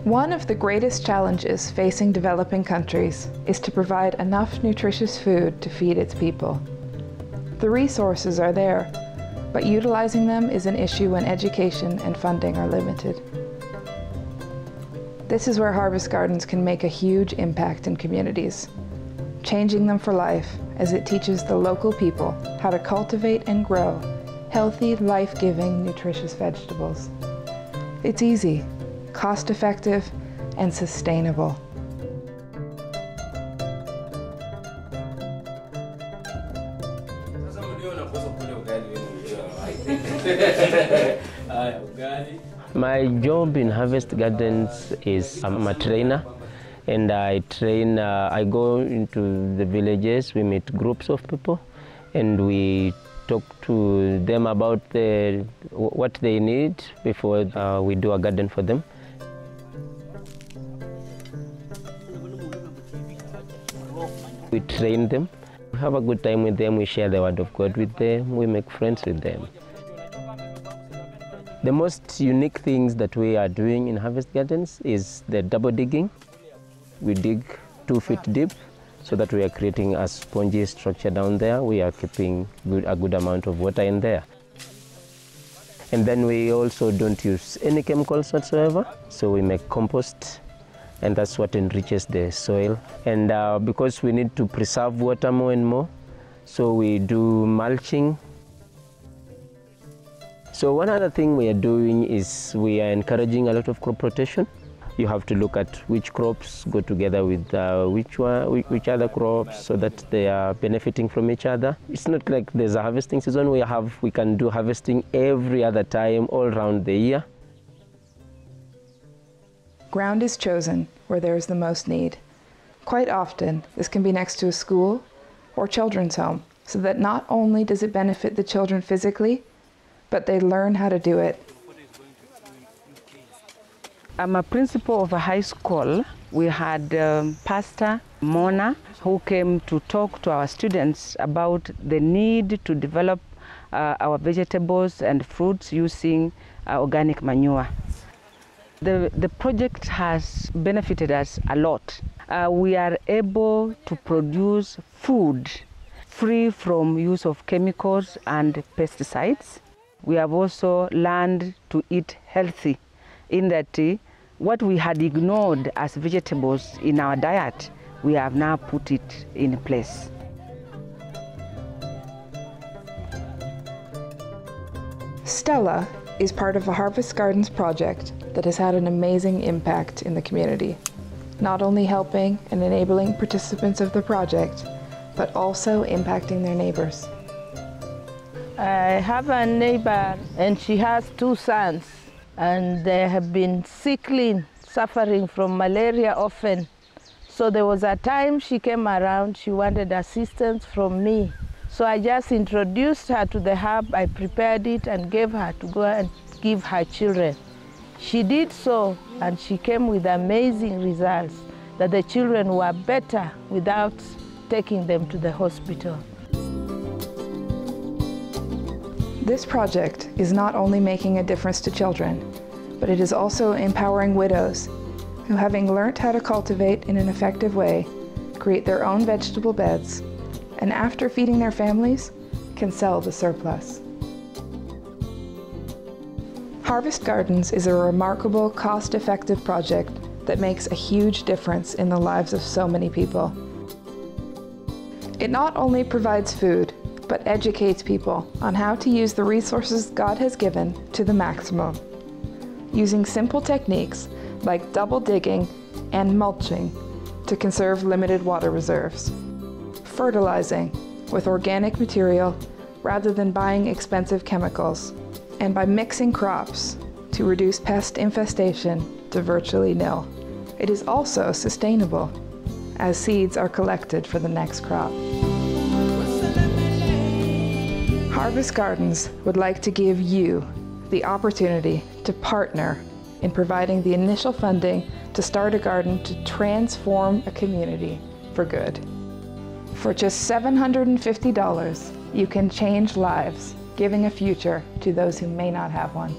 One of the greatest challenges facing developing countries is to provide enough nutritious food to feed its people. The resources are there, but utilizing them is an issue when education and funding are limited. This is where Harvest Gardens can make a huge impact in communities, changing them for life as it teaches the local people how to cultivate and grow healthy, life-giving, nutritious vegetables. It's easy, cost-effective, and sustainable. My job in Harvest Gardens is I'm a trainer, and I go into the villages. We meet groups of people and we talk to them about what they need before we do a garden for them. We train them, we have a good time with them, we share the word of God with them, we make friends with them. The most unique things that we are doing in Harvest Gardens is the double digging. We dig 2 feet deep so that we are creating a spongy structure down there. We are keeping a good amount of water in there. And then we also don't use any chemicals whatsoever, so we make compost, and that's what enriches the soil. And because we need to preserve water more and more, so we do mulching. So one other thing we are doing is we are encouraging a lot of crop rotation. You have to look at which crops go together with which other crops so that they are benefiting from each other. It's not like there's a harvesting season. We can do harvesting every other time all around the year. Ground is chosen where there is the most need. Quite often, this can be next to a school or children's home, so that not only does it benefit the children physically, but they learn how to do it. I'm a principal of a high school. We had Pastor Mona who came to talk to our students about the need to develop our vegetables and fruits using organic manure. The project has benefited us a lot. We are able to produce food free from use of chemicals and pesticides. We have also learned to eat healthy, in that what we had ignored as vegetables in our diet, we have now put it in place. Stella is part of a Harvest Gardens project that has had an amazing impact in the community, not only helping and enabling participants of the project, but also impacting their neighbors. I have a neighbor and she has 2 sons, and they have been sickly, suffering from malaria often. So there was a time she came around, she wanted assistance from me. So I just introduced her to the herb, I prepared it and gave her to go and give her children. She did so, and she came with amazing results, that the children were better without taking them to the hospital. This project is not only making a difference to children, but it is also empowering widows who, having learnt how to cultivate in an effective way, create their own vegetable beds, and after feeding their families, can sell the surplus. Harvest Gardens is a remarkable, cost-effective project that makes a huge difference in the lives of so many people. It not only provides food, but educates people on how to use the resources God has given to the maximum, using simple techniques like double digging and mulching to conserve limited water reserves, fertilizing with organic material rather than buying expensive chemicals, and by mixing crops to reduce pest infestation to virtually nil. It is also sustainable, as seeds are collected for the next crop. Harvest Gardens would like to give you the opportunity to partner in providing the initial funding to start a garden to transform a community for good. For just $750, you can change lives giving a future to those who may not have one.